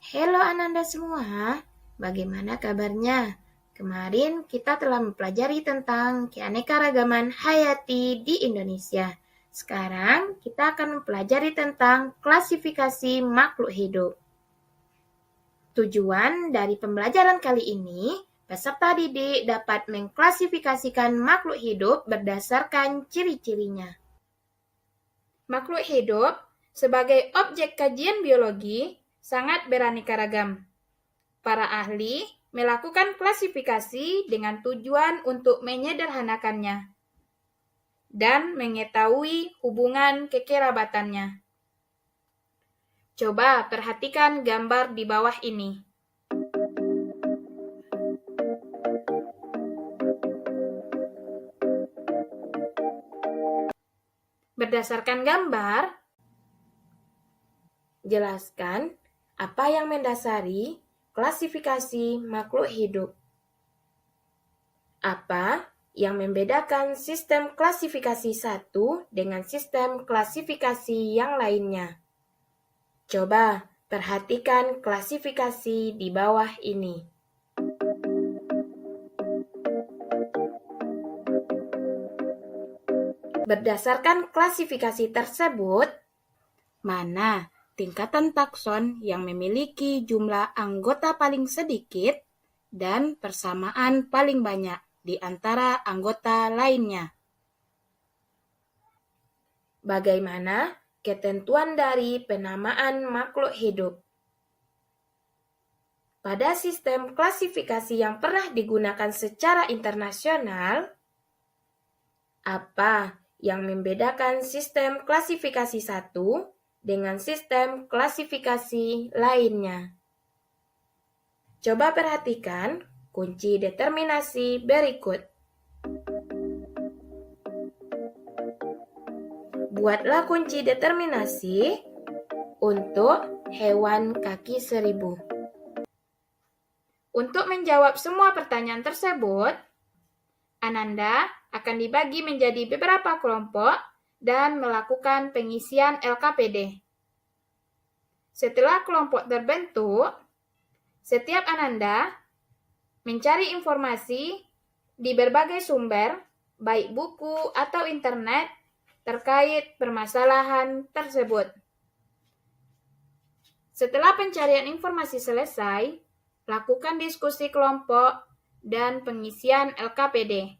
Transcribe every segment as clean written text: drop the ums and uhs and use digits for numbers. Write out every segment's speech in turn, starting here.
Halo Ananda semua, bagaimana kabarnya? Kemarin kita telah mempelajari tentang keanekaragaman hayati di Indonesia. Sekarang kita akan mempelajari tentang klasifikasi makhluk hidup. Tujuan dari pembelajaran kali ini, peserta didik dapat mengklasifikasikan makhluk hidup berdasarkan ciri-cirinya. Makhluk hidup sebagai objek kajian biologi sangat beraneka ragam. Para ahli melakukan klasifikasi dengan tujuan untuk menyederhanakannya dan mengetahui hubungan kekerabatannya. Coba perhatikan gambar di bawah ini. Berdasarkan gambar, jelaskan apa yang mendasari klasifikasi makhluk hidup. Apa yang membedakan sistem klasifikasi satu dengan sistem klasifikasi yang lainnya? Coba perhatikan klasifikasi di bawah ini. Berdasarkan klasifikasi tersebut, mana tingkatan takson yang memiliki jumlah anggota paling sedikit dan persamaan paling banyak di antara anggota lainnya? Bagaimana ketentuan dari penamaan makhluk hidup? Pada sistem klasifikasi yang pernah digunakan secara internasional, apa yang membedakan sistem klasifikasi satu dengan sistem klasifikasi lainnya? Coba perhatikan kunci determinasi berikut. Buatlah kunci determinasi untuk hewan kaki seribu. Untuk menjawab semua pertanyaan tersebut, Ananda akan dibagi menjadi beberapa kelompok dan melakukan pengisian LKPD. Setelah kelompok terbentuk, setiap Ananda mencari informasi di berbagai sumber, baik buku atau internet, terkait permasalahan tersebut. Setelah pencarian informasi selesai, lakukan diskusi kelompok dan pengisian LKPD.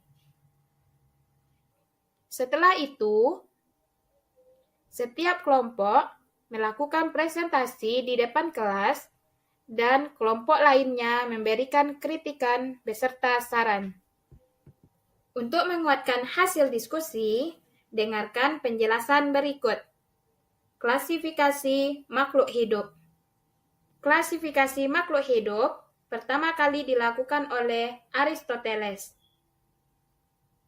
Setelah itu, setiap kelompok melakukan presentasi di depan kelas dan kelompok lainnya memberikan kritikan beserta saran. Untuk menguatkan hasil diskusi, dengarkan penjelasan berikut. Klasifikasi makhluk hidup. Klasifikasi makhluk hidup pertama kali dilakukan oleh Aristoteles.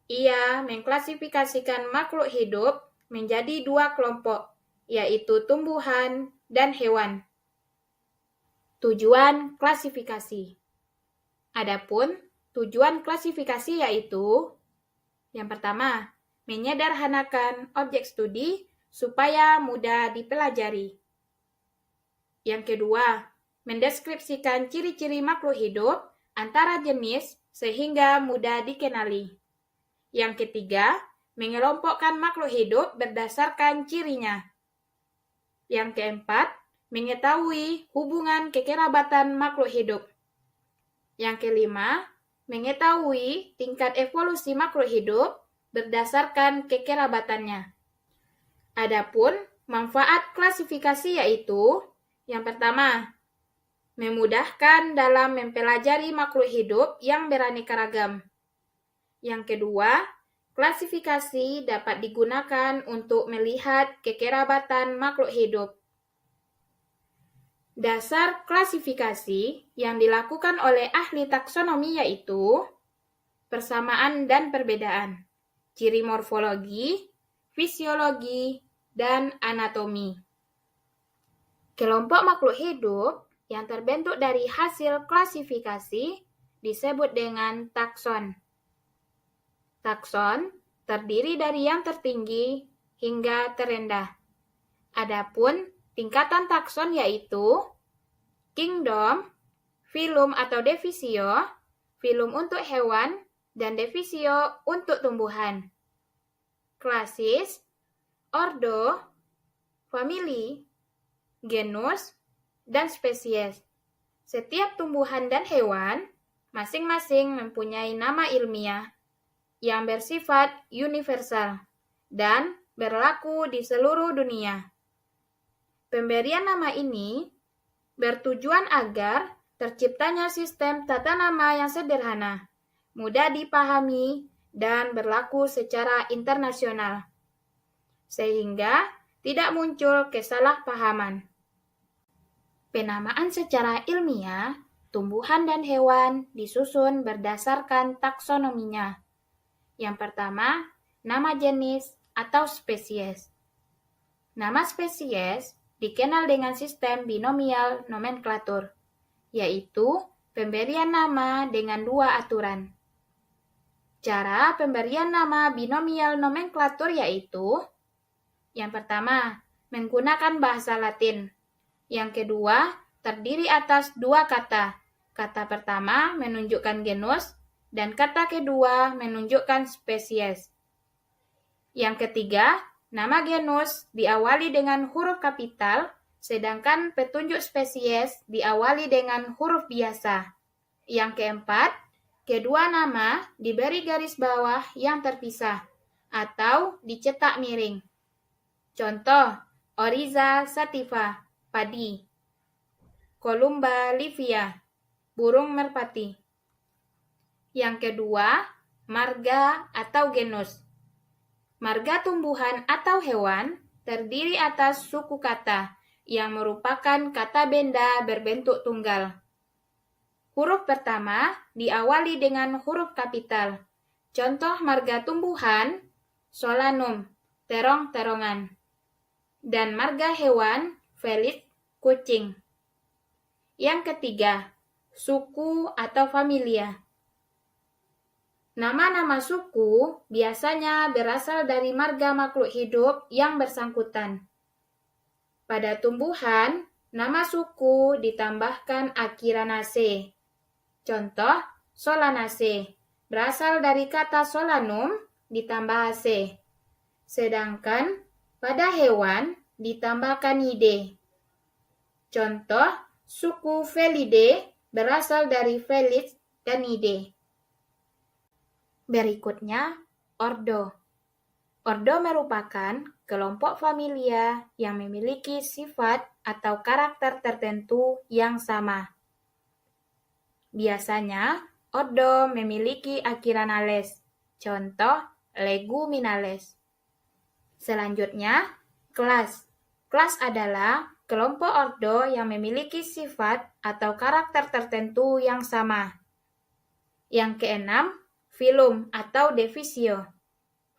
Ia mengklasifikasikan makhluk hidup menjadi dua kelompok, yaitu tumbuhan dan hewan. Tujuan klasifikasi. Adapun tujuan klasifikasi yaitu yang pertama, menyederhanakan objek studi supaya mudah dipelajari. Yang kedua, mendeskripsikan ciri-ciri makhluk hidup antara jenis sehingga mudah dikenali. Yang ketiga, mengelompokkan makhluk hidup berdasarkan cirinya. Yang keempat, mengetahui hubungan kekerabatan makhluk hidup. Yang kelima, mengetahui tingkat evolusi makhluk hidup berdasarkan kekerabatannya. Adapun manfaat klasifikasi yaitu yang pertama, memudahkan dalam mempelajari makhluk hidup yang beraneka ragam. Yang kedua, klasifikasi dapat digunakan untuk melihat kekerabatan makhluk hidup. Dasar klasifikasi yang dilakukan oleh ahli taksonomi yaitu persamaan dan perbedaan, ciri morfologi, fisiologi, dan anatomi. Kelompok makhluk hidup yang terbentuk dari hasil klasifikasi disebut dengan takson. Takson terdiri dari yang tertinggi hingga terendah. Adapun tingkatan takson yaitu kingdom, filum atau divisio, filum untuk hewan, dan divisio untuk tumbuhan. Klasis, ordo, famili, genus, dan spesies. Setiap tumbuhan dan hewan masing-masing mempunyai nama ilmiah yang bersifat universal dan berlaku di seluruh dunia. Pemberian nama ini bertujuan agar terciptanya sistem tata nama yang sederhana, mudah dipahami, dan berlaku secara internasional, sehingga tidak muncul kesalahpahaman. Penamaan secara ilmiah, tumbuhan dan hewan disusun berdasarkan taksonominya. Yang pertama, nama jenis atau spesies. Nama spesies dikenal dengan sistem binomial nomenklatur, yaitu pemberian nama dengan dua aturan. Cara pemberian nama binomial nomenklatur yaitu: yang pertama, menggunakan bahasa Latin. Yang kedua, terdiri atas dua kata. Kata pertama menunjukkan genus, dan kata kedua menunjukkan spesies. Yang ketiga, nama genus diawali dengan huruf kapital, sedangkan petunjuk spesies diawali dengan huruf biasa. Yang keempat, kedua nama diberi garis bawah yang terpisah atau dicetak miring. Contoh, Oryza sativa, padi. Columba livia, burung merpati. Yang kedua, marga atau genus. Marga tumbuhan atau hewan terdiri atas suku kata yang merupakan kata benda berbentuk tunggal. Huruf pertama diawali dengan huruf kapital. Contoh marga tumbuhan, solanum, terong-terongan. Dan marga hewan, felis, kucing. Yang ketiga, suku atau familia. Nama-nama suku biasanya berasal dari marga makhluk hidup yang bersangkutan. Pada tumbuhan, nama suku ditambahkan akhiran ase. Contoh, Solanaceae berasal dari kata solanum ditambah ase. Sedangkan pada hewan ditambahkan ide. Contoh, suku Felidae berasal dari felis dan ide. Berikutnya, ordo. Ordo merupakan kelompok familia yang memiliki sifat atau karakter tertentu yang sama. Biasanya, ordo memiliki akhiran ales. Contoh, Leguminales. Selanjutnya, kelas. Kelas adalah kelompok ordo yang memiliki sifat atau karakter tertentu yang sama. Yang keenam, filum atau divisio.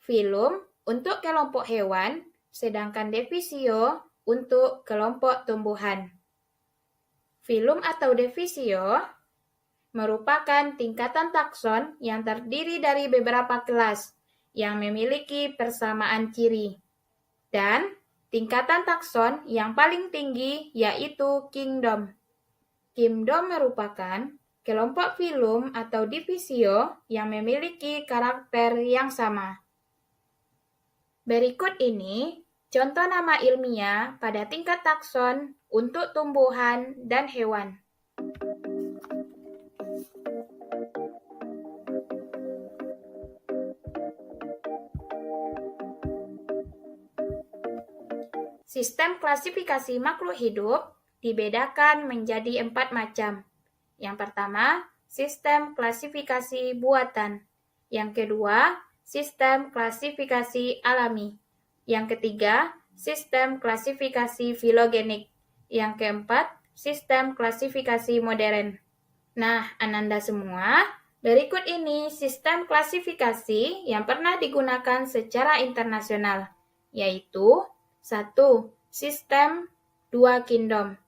Filum untuk kelompok hewan, sedangkan divisio untuk kelompok tumbuhan. Filum atau divisio merupakan tingkatan takson yang terdiri dari beberapa kelas yang memiliki persamaan ciri. Dan tingkatan takson yang paling tinggi yaitu kingdom. Kingdom merupakan kelompok filum atau divisio yang memiliki karakter yang sama. Berikut ini contoh nama ilmiah pada tingkat takson untuk tumbuhan dan hewan. Sistem klasifikasi makhluk hidup dibedakan menjadi 4 macam. Yang pertama, sistem klasifikasi buatan. Yang kedua, sistem klasifikasi alami. Yang ketiga, sistem klasifikasi filogenik. Yang keempat, sistem klasifikasi modern. Nah, Ananda semua, berikut ini sistem klasifikasi yang pernah digunakan secara internasional, yaitu 1. Sistem 2 kingdom.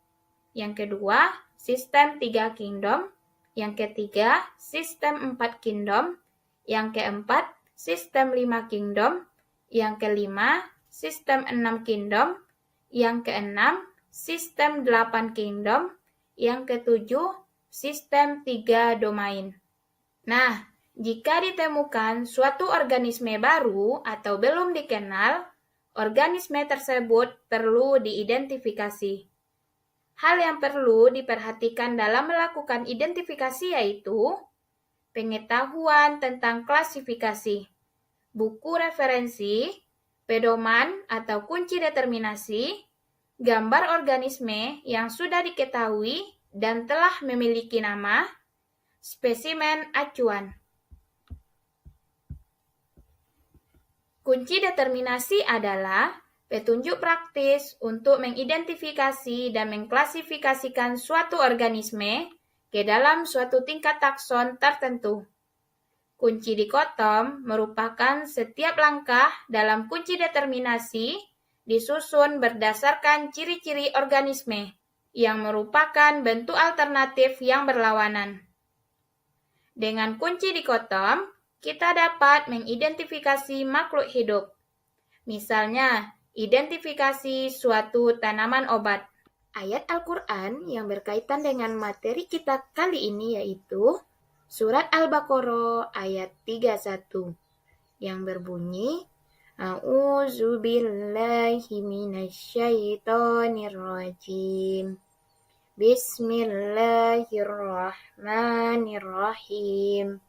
Yang kedua, sistem 3 kingdom. Yang ketiga, sistem 4 kingdom. Yang keempat, sistem 5 kingdom. Yang kelima, sistem 6 kingdom. Yang keenam, sistem 8 kingdom. Yang ketujuh, sistem 3 domain. Nah, jika ditemukan suatu organisme baru atau belum dikenal, organisme tersebut perlu diidentifikasi. Hal yang perlu diperhatikan dalam melakukan identifikasi yaitu pengetahuan tentang klasifikasi, buku referensi, pedoman atau kunci determinasi, gambar organisme yang sudah diketahui dan telah memiliki nama, spesimen acuan. Kunci determinasi adalah petunjuk praktis untuk mengidentifikasi dan mengklasifikasikan suatu organisme ke dalam suatu tingkat takson tertentu. Kunci dikotom merupakan setiap langkah dalam kunci determinasi disusun berdasarkan ciri-ciri organisme yang merupakan bentuk alternatif yang berlawanan. Dengan kunci dikotom, kita dapat mengidentifikasi makhluk hidup. Misalnya, identifikasi suatu tanaman obat. Ayat Al-Quran yang berkaitan dengan materi kita kali ini yaitu Surat Al-Baqarah ayat 31 yang berbunyi A'udzu billahi minasyaitonir rajim. Bismillahirrahmanirrahim.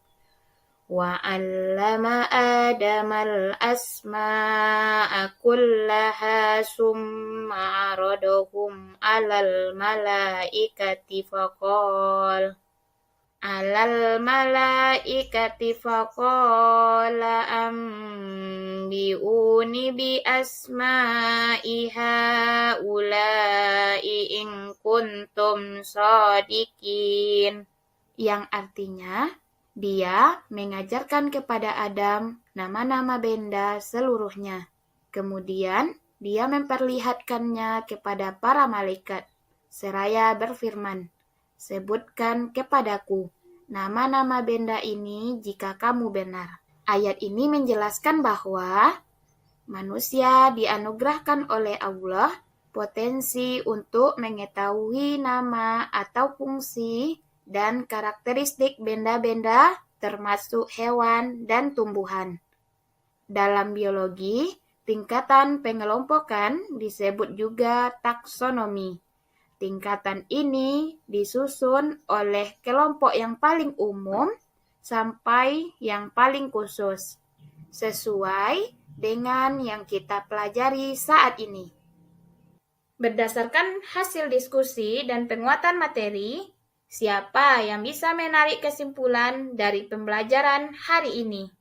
Wa 'allama Adamal asma'a kullaha summa 'aradahum 'alal malaikati faqala ambi'uni bi asma'i haula'i in kuntum shadiqin. Yang artinya, dia mengajarkan kepada Adam nama-nama benda seluruhnya. Kemudian, dia memperlihatkannya kepada para malaikat, seraya berfirman, "Sebutkan kepadaku nama-nama benda ini jika kamu benar." Ayat ini menjelaskan bahwa manusia dianugerahkan oleh Allah potensi untuk mengetahui nama atau fungsi dan karakteristik benda-benda termasuk hewan dan tumbuhan. Dalam biologi, tingkatan pengelompokan disebut juga taksonomi. Tingkatan ini disusun oleh kelompok yang paling umum sampai yang paling khusus, sesuai dengan yang kita pelajari saat ini. Berdasarkan hasil diskusi dan penguatan materi, siapa yang bisa menarik kesimpulan dari pembelajaran hari ini?